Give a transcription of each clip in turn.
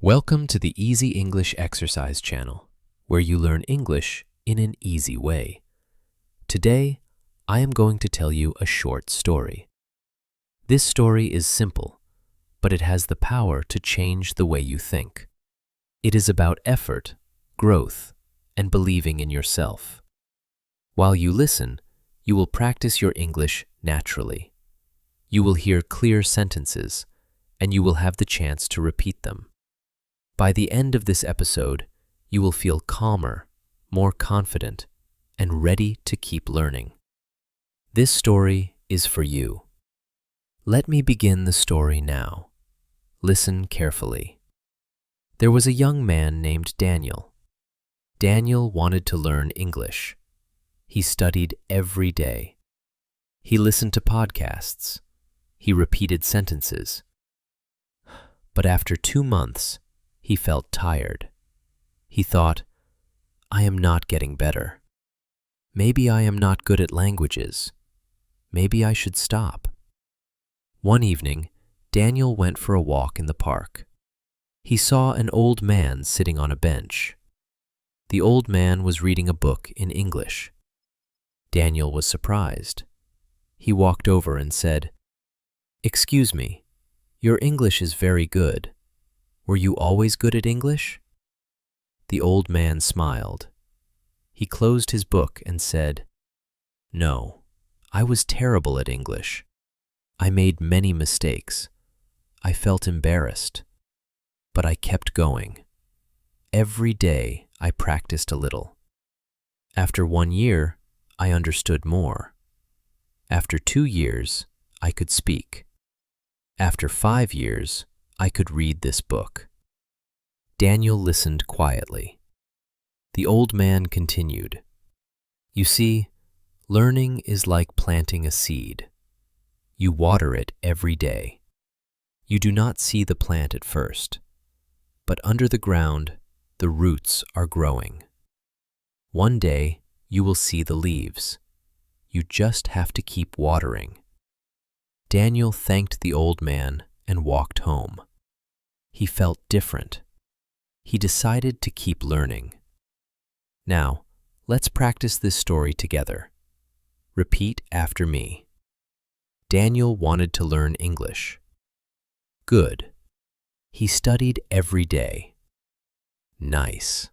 Welcome to the Easy English Exercise channel, where you learn English in an easy way. Today, I am going to tell you a short story. This story is simple, but it has the power to change the way you think. It is about effort, growth, and believing in yourself. While you listen, you will practice your English naturally. You will hear clear sentences, and you will have the chance to repeat them. By the end of this episode, you will feel calmer, more confident, and ready to keep learning. This story is for you. Let me begin the story now. Listen carefully. There was a young man named Daniel. Daniel wanted to learn English. He studied every day. He listened to podcasts. He repeated sentences. But after 2 months, he felt tired. He thought, I am not getting better. Maybe I am not good at languages. Maybe I should stop. One evening, Daniel went for a walk in the park. He saw an old man sitting on a bench. The old man was reading a book in English. Daniel was surprised. He walked over and said, "Excuse me, your English is very good. Were you always good at English?" The old man smiled. He closed his book and said, "No, I was terrible at English. I made many mistakes. I felt embarrassed. But I kept going. Every day I practiced a little. After 1 year, I understood more. After 2 years, I could speak. After 5 years, I could read this book." Daniel listened quietly. The old man continued, "You see, learning is like planting a seed. You water it every day. You do not see the plant at first, but under the ground, the roots are growing. One day, you will see the leaves. You just have to keep watering." Daniel thanked the old man and walked home. He felt different. He decided to keep learning. Now, let's practice this story together. Repeat after me. Daniel wanted to learn English. Good. He studied every day. Nice.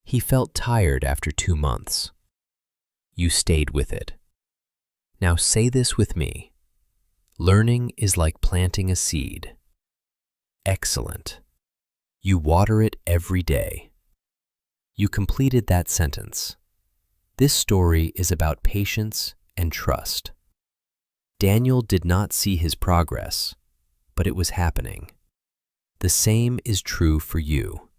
He felt tired after 2 months. You stayed with it. Now say this with me. Learning is like planting a seed. Excellent. You water it every day. You completed that sentence. This story is about patience and trust. Daniel did not see his progress, but it was happening. The same is true for you.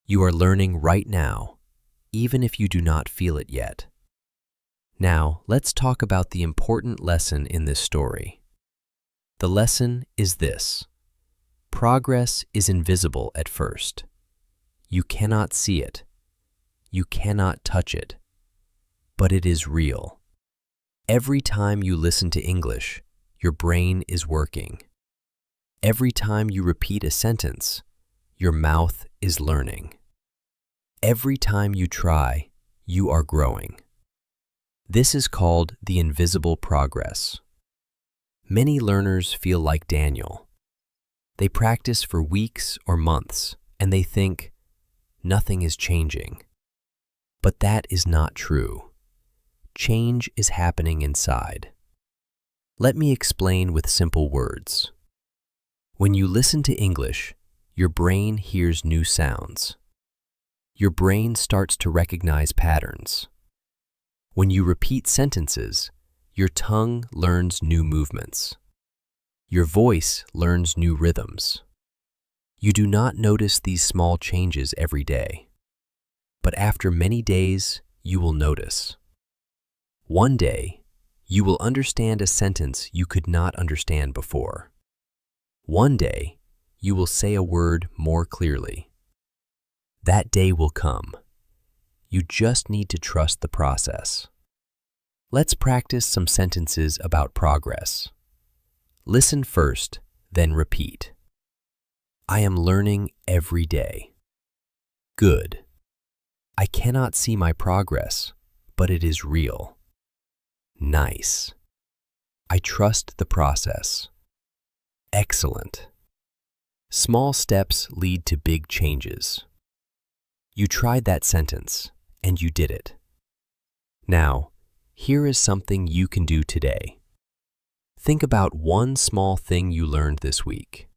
You are learning right now, even if you do not feel it yet. Now, let's talk about the important lesson in this story. The lesson is this. Progress is invisible at first. You cannot see it. You cannot touch it. But it is real. Every time you listen to English, your brain is working. Every time you repeat a sentence, your mouth is learning. Every time you try, you are growing. This is called the invisible progress. Many learners feel like Daniel. They practice for weeks or months, and they think, nothing is changing. But that is not true. Change is happening inside. Let me explain with simple words. When you listen to English, your brain hears new sounds. Your brain starts to recognize patterns. When you repeat sentences, your tongue learns new movements. Your voice learns new rhythms. You do not notice these small changes every day. But after many days, you will notice. One day, you will understand a sentence you could not understand before. One day, you will say a word more clearly. That day will come. You just need to trust the process. Let's practice some sentences about progress. Listen first, then repeat. I am learning every day. Good. I cannot see my progress, but it is real. Nice. I trust the process. Excellent. Small steps lead to big changes. You tried that sentence, and you did it. Now, here is something you can do today. Think about one small thing you learned this week.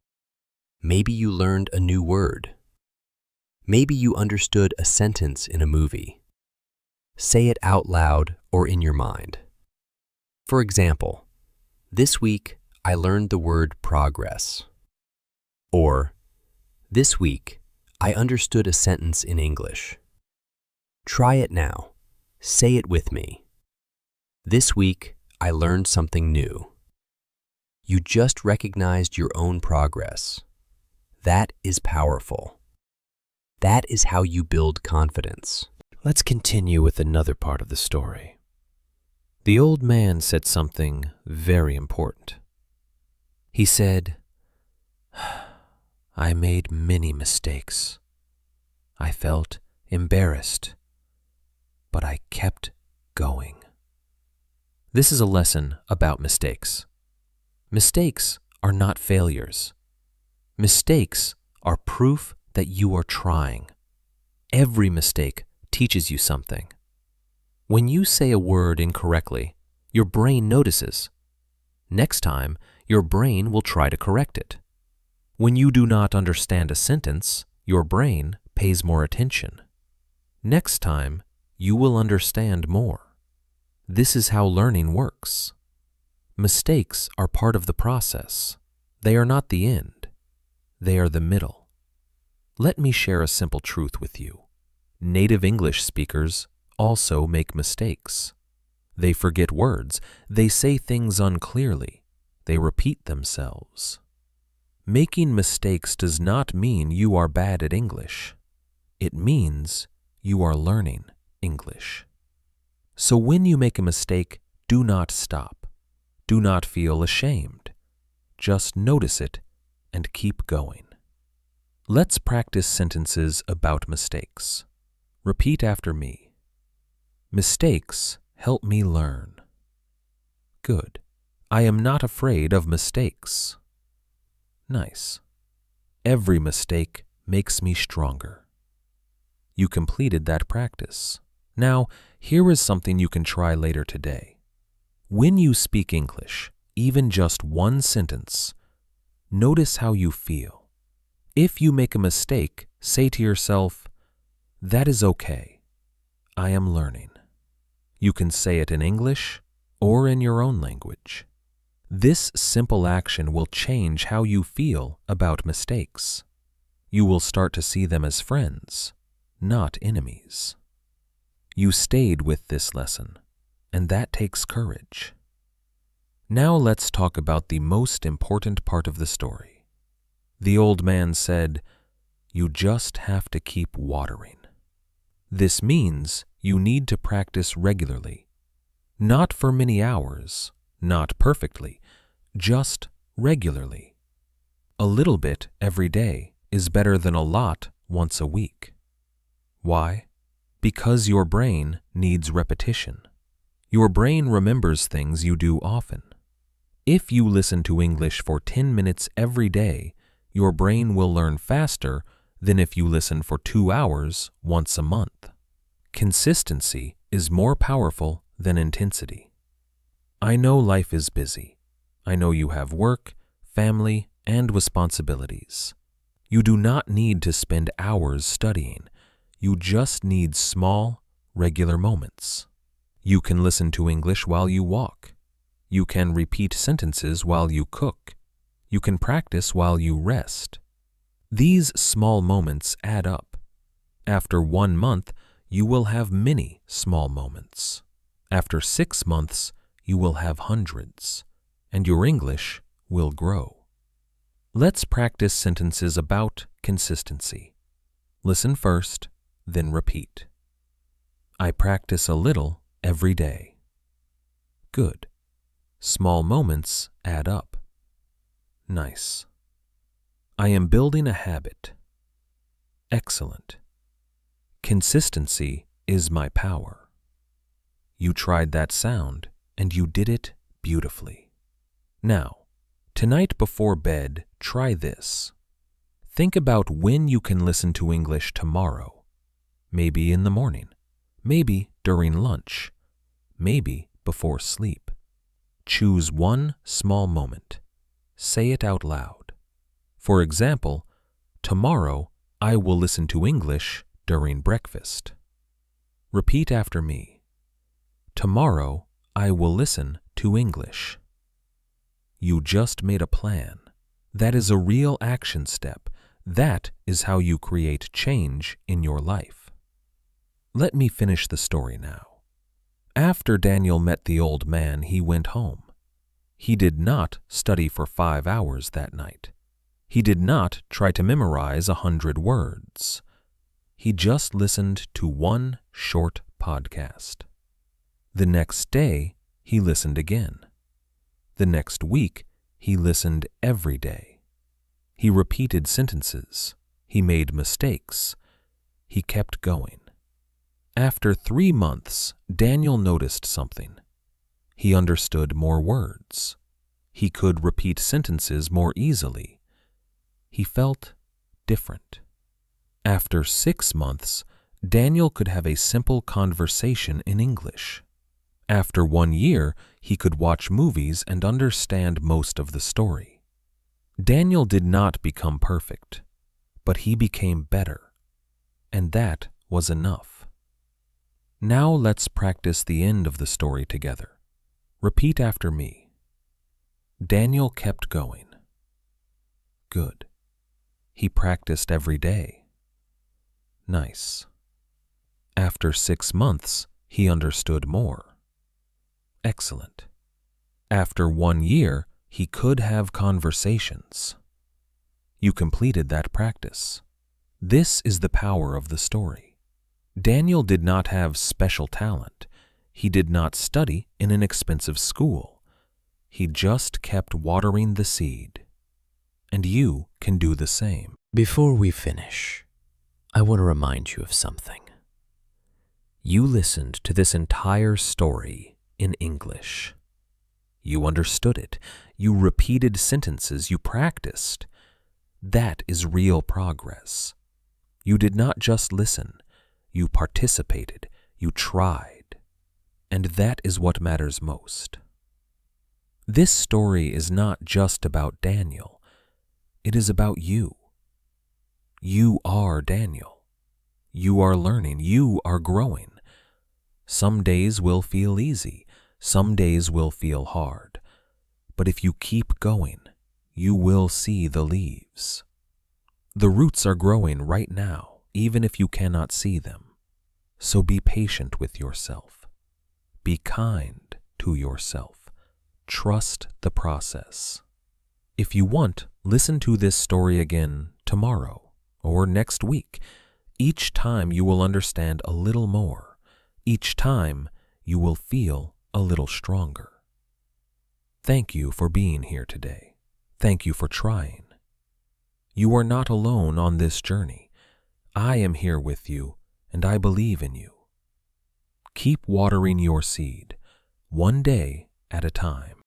Maybe you learned a new word. Maybe you understood a sentence in a movie. Say it out loud or in your mind. For example, this week I learned the word progress. Or, this week I understood a sentence in English. Try it now. Say it with me. This week I learned something new. You just recognized your own progress. That is powerful. That is how you build confidence. Let's continue with another part of the story. The old man said something very important. He said, I made many mistakes. I felt embarrassed, but I kept going. This is a lesson about mistakes. Mistakes are not failures. Mistakes are proof that you are trying. Every mistake teaches you something. When you say a word incorrectly, your brain notices. Next time, your brain will try to correct it. When you do not understand a sentence, your brain pays more attention. Next time, you will understand more. This is how learning works. Mistakes are part of the process. They are not the end. They are the middle. Let me share a simple truth with you. Native English speakers also make mistakes. They forget words. They say things unclearly. They repeat themselves. Making mistakes does not mean you are bad at English. It means you are learning English. So when you make a mistake, do not stop. Do not feel ashamed. Just notice it and keep going. Let's practice sentences about mistakes. Repeat after me. Mistakes help me learn. Good. I am not afraid of mistakes. Nice. Every mistake makes me stronger. You completed that practice. Now, here is something you can try later today. When you speak English, even just one sentence, notice how you feel. If you make a mistake, say to yourself, that is okay. I am learning. You can say it in English or in your own language. This simple action will change how you feel about mistakes. You will start to see them as friends, not enemies. You stayed with this lesson, and that takes courage. Now let's talk about the most important part of the story. The old man said, you just have to keep watering. This means you need to practice regularly. Not for many hours, not perfectly, just regularly. A little bit every day is better than a lot once a week. Why? Because your brain needs repetition. Your brain remembers things you do often. If you listen to English for 10 minutes every day, your brain will learn faster than if you listen for 2 hours once a month. Consistency is more powerful than intensity. I know life is busy. I know you have work, family, and responsibilities. You do not need to spend hours studying. You just need small, regular moments. You can listen to English while you walk. You can repeat sentences while you cook. You can practice while you rest. These small moments add up. After 1 month, you will have many small moments. After 6 months, you will have hundreds, and your English will grow. Let's practice sentences about consistency. Listen first, then repeat. I practice a little every day. Good. Small moments add up. Nice. I am building a habit. Excellent. Consistency is my power. You tried that sound and you did it beautifully. Now, tonight before bed, try this. Think about when you can listen to English tomorrow. Maybe in the morning, maybe during lunch, maybe before sleep. Choose one small moment. Say it out loud. For example, tomorrow I will listen to English during breakfast. Repeat after me. Tomorrow I will listen to English. You just made a plan. That is a real action step. That is how you create change in your life. Let me finish the story now. After Daniel met the old man, he went home. He did not study for 5 hours that night. He did not try to memorize 100 words. He just listened to one short podcast. The next day, he listened again. The next week, he listened every day. He repeated sentences. He made mistakes. He kept going. After 3 months, Daniel noticed something. He understood more words. He could repeat sentences more easily. He felt different. After 6 months, Daniel could have a simple conversation in English. After 1 year, he could watch movies and understand most of the story. Daniel did not become perfect, but he became better, and that was enough. Now let's practice the end of the story together. Repeat after me. Daniel kept going. Good. He practiced every day. Nice. After 6 months, he understood more. Excellent. After 1 year, he could have conversations. You completed that practice. This is the power of the story. Daniel did not have special talent. He did not study in an expensive school. He just kept watering the seed. And you can do the same. Before we finish, I want to remind you of something. You listened to this entire story in English. You understood it. You repeated sentences. You practiced. That is real progress. You did not just listen. You participated. You tried. And that is what matters most. This story is not just about Daniel. It is about you. You are Daniel. You are learning. You are growing. Some days will feel easy. Some days will feel hard. But if you keep going, you will see the leaves. The roots are growing right now, even if you cannot see them. So be patient with yourself. Be kind to yourself. Trust the process. If you want, listen to this story again tomorrow or next week. Each time you will understand a little more. Each time you will feel a little stronger. Thank you for being here today. Thank you for trying. You are not alone on this journey. I am here with you, and I believe in you. Keep watering your seed, one day at a time.